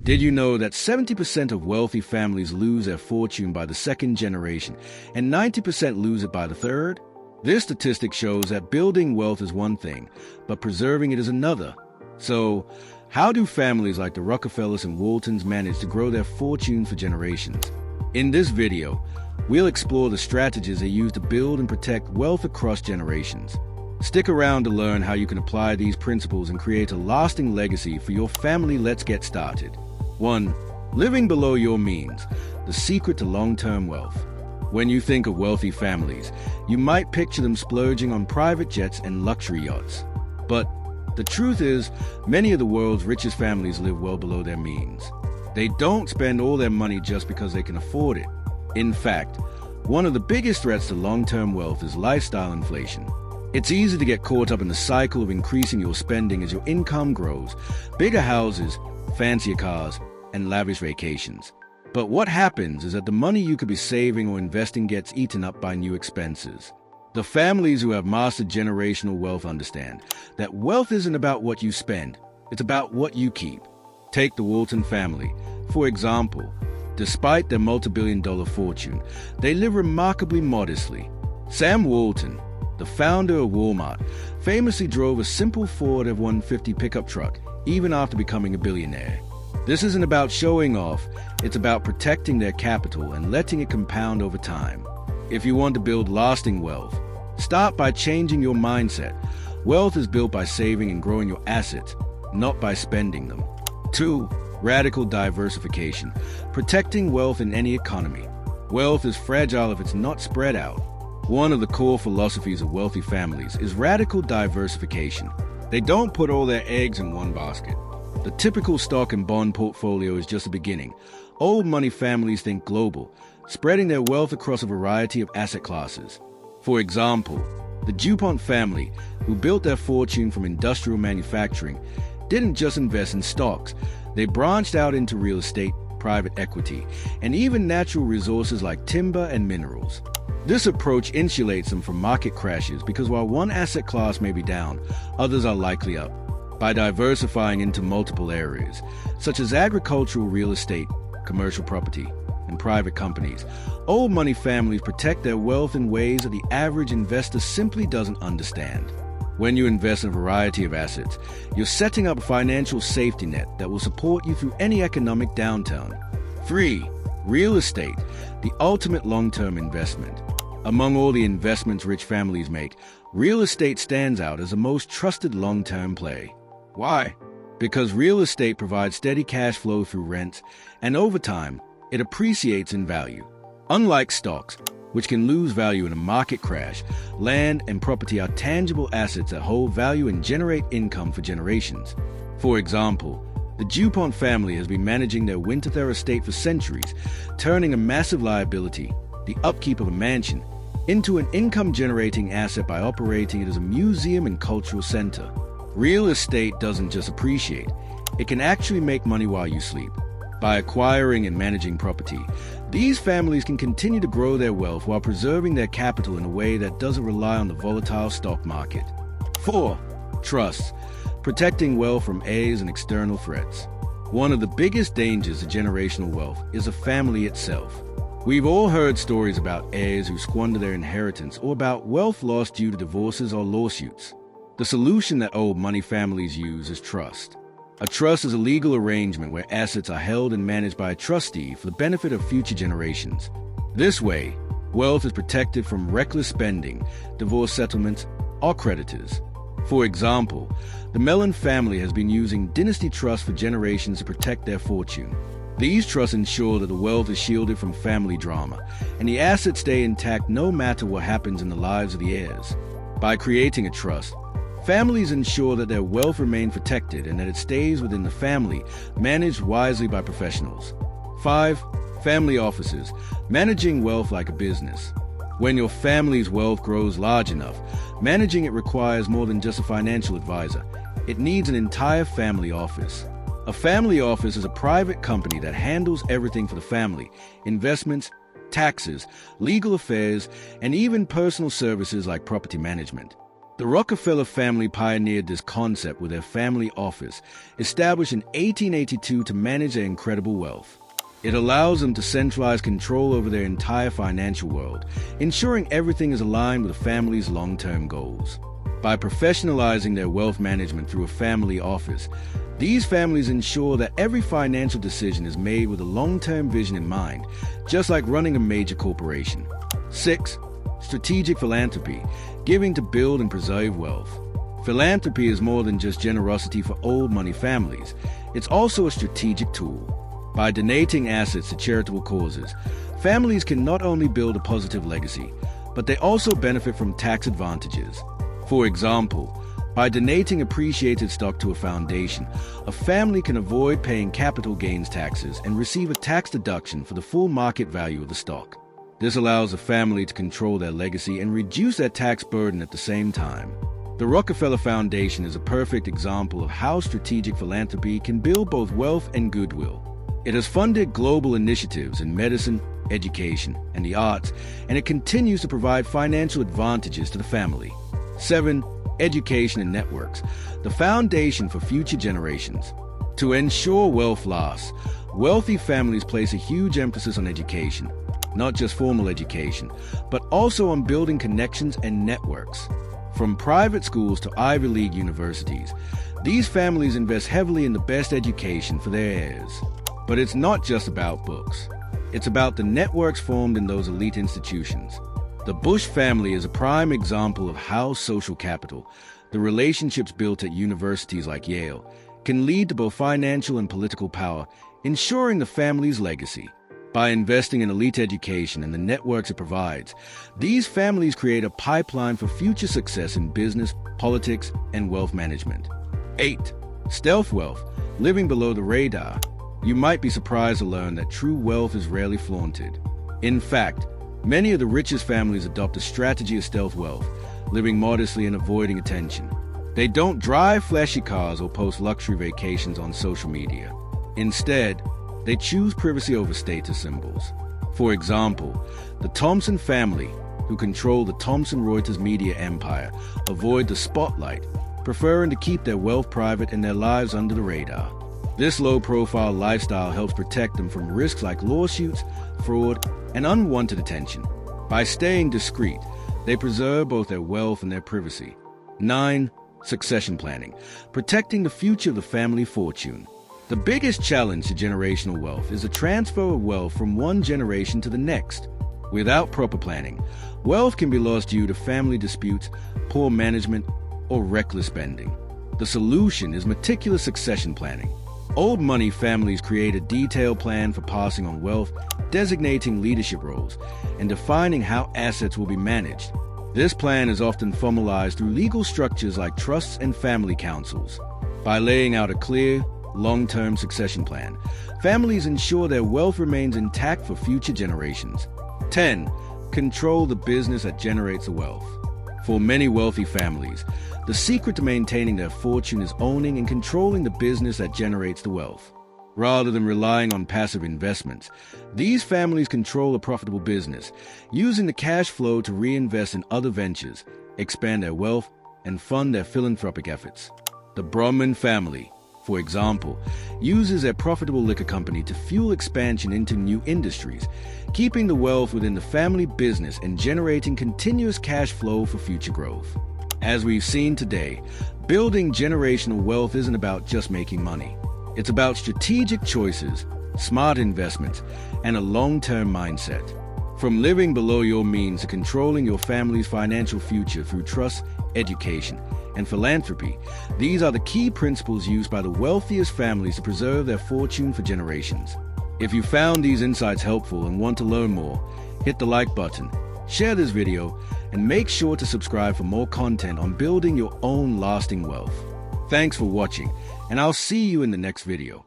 Did you know that 70% of wealthy families lose their fortune by the second generation and 90% lose it by the third? This statistic shows that building wealth is one thing, but preserving it is another. So, how do families like the Rockefellers and Waltons manage to grow their fortunes for generations? In this video, we'll explore the strategies they use to build and protect wealth across generations. Stick around to learn how you can apply these principles and create a lasting legacy for your family. Let's get started. 1. Living below your means, the secret to long-term wealth. When you think of wealthy families, you might picture them splurging on private jets and luxury yachts. But the truth is, many of the world's richest families live well below their means. They don't spend all their money just because they can afford it. In fact, one of the biggest threats to long-term wealth is lifestyle inflation. It's easy to get caught up in the cycle of increasing your spending as your income grows, bigger houses, fancier cars, and lavish vacations. But what happens is that the money you could be saving or investing gets eaten up by new expenses. The families who have mastered generational wealth understand that wealth isn't about what you spend, it's about what you keep. Take the Walton family, for example. Despite their multi-billion-dollar fortune, they live remarkably modestly. Sam Walton, the founder of Walmart, famously drove a simple Ford F-150 pickup truck even after becoming a billionaire. This isn't about showing off, it's about protecting their capital and letting it compound over time. If you want to build lasting wealth, start by changing your mindset. Wealth is built by saving and growing your assets, not by spending them. 2. Radical diversification. Protecting wealth in any economy. Wealth is fragile if it's not spread out. One of the core philosophies of wealthy families is radical diversification. They don't put all their eggs in one basket. The typical stock and bond portfolio is just the beginning. Old money families think global, spreading their wealth across a variety of asset classes. For example, the DuPont family, who built their fortune from industrial manufacturing, didn't just invest in stocks. They branched out into real estate, private equity, and even natural resources like timber and minerals. This approach insulates them from market crashes because while one asset class may be down, others are likely up. By diversifying into multiple areas, such as agricultural real estate, commercial property, and private companies, old money families protect their wealth in ways that the average investor simply doesn't understand. When you invest in a variety of assets, you're setting up a financial safety net that will support you through any economic downturn. 3. Real estate, the ultimate long-term investment. Among all the investments rich families make, real estate stands out as the most trusted long-term play. Why? Because real estate provides steady cash flow through rent, and over time, it appreciates in value. Unlike stocks, which can lose value in a market crash, land and property are tangible assets that hold value and generate income for generations. For example, the DuPont family has been managing their Winterthur estate for centuries, turning a massive liability, the upkeep of a mansion, into an income-generating asset by operating it as a museum and cultural center. Real estate doesn't just appreciate, it can actually make money while you sleep. By acquiring and managing property, these families can continue to grow their wealth while preserving their capital in a way that doesn't rely on the volatile stock market. 4. Trusts, protecting wealth from heirs and external threats. One of the biggest dangers of generational wealth is the family itself. We've all heard stories about heirs who squander their inheritance or about wealth lost due to divorces or lawsuits. The solution that old money families use is trust. A trust is a legal arrangement where assets are held and managed by a trustee for the benefit of future generations. This way, wealth is protected from reckless spending, divorce settlements, or creditors. For example, the Mellon family has been using dynasty trusts for generations to protect their fortune. These trusts ensure that the wealth is shielded from family drama, and the assets stay intact no matter what happens in the lives of the heirs. By creating a trust, families ensure that their wealth remains protected and that it stays within the family, managed wisely by professionals. 5. Family offices, managing wealth like a business. When your family's wealth grows large enough, managing it requires more than just a financial advisor. It needs an entire family office. A family office is a private company that handles everything for the family: investments, taxes, legal affairs, and even personal services like property management. The Rockefeller family pioneered this concept with their family office, established in 1882 to manage their incredible wealth. It allows them to centralize control over their entire financial world, ensuring everything is aligned with the family's long-term goals. By professionalizing their wealth management through a family office, these families ensure that every financial decision is made with a long-term vision in mind, just like running a major corporation. 6. Strategic philanthropy, giving to build and preserve wealth. Philanthropy is more than just generosity for old money families. It's also a strategic tool. By donating assets to charitable causes, families can not only build a positive legacy, but they also benefit from tax advantages. For example, by donating appreciated stock to a foundation, a family can avoid paying capital gains taxes and receive a tax deduction for the full market value of the stock. This allows a family to control their legacy and reduce their tax burden at the same time. The Rockefeller Foundation is a perfect example of how strategic philanthropy can build both wealth and goodwill. It has funded global initiatives in medicine, education, and the arts, and it continues to provide financial advantages to the family. 7. Education and networks, the foundation for future generations. To ensure wealth lasts, wealthy families place a huge emphasis on education, not just formal education, but also on building connections and networks. From private schools to Ivy League universities, these families invest heavily in the best education for their heirs. But it's not just about books. It's about the networks formed in those elite institutions. The Bush family is a prime example of how social capital, the relationships built at universities like Yale, can lead to both financial and political power, ensuring the family's legacy. By investing in elite education and the networks it provides, these families create a pipeline for future success in business, politics, and wealth management. 8. Stealth wealth, living below the radar. You might be surprised to learn that true wealth is rarely flaunted. In fact, many of the richest families adopt a strategy of stealth wealth, living modestly and avoiding attention. They don't drive flashy cars or post luxury vacations on social media. Instead, they choose privacy over status symbols. For example, the Thompson family, who control the Thomson Reuters media empire, avoid the spotlight, preferring to keep their wealth private and their lives under the radar. This low-profile lifestyle helps protect them from risks like lawsuits, fraud, and unwanted attention. By staying discreet, they preserve both their wealth and their privacy. 9. Succession planning, protecting the future of the family fortune. The biggest challenge to generational wealth is the transfer of wealth from one generation to the next. Without proper planning, wealth can be lost due to family disputes, poor management, or reckless spending. The solution is meticulous succession planning. Old money families create a detailed plan for passing on wealth, designating leadership roles, and defining how assets will be managed. This plan is often formalized through legal structures like trusts and family councils. By laying out a clear, long-term succession plan, families ensure their wealth remains intact for future generations. 10. Control the business that generates the wealth. For many wealthy families, the secret to maintaining their fortune is owning and controlling the business that generates the wealth. Rather than relying on passive investments, these families control a profitable business, using the cash flow to reinvest in other ventures, expand their wealth, and fund their philanthropic efforts. The Brahman family, for example, uses their profitable liquor company to fuel expansion into new industries, keeping the wealth within the family business and generating continuous cash flow for future growth. As we've seen today, building generational wealth isn't about just making money. It's about strategic choices, smart investments, and a long-term mindset. From living below your means to controlling your family's financial future through trust, education, and philanthropy, these are the key principles used by the wealthiest families to preserve their fortune for generations. If you found these insights helpful and want to learn more, hit the like button, share this video, and make sure to subscribe for more content on building your own lasting wealth. Thanks for watching, and I'll see you in the next video.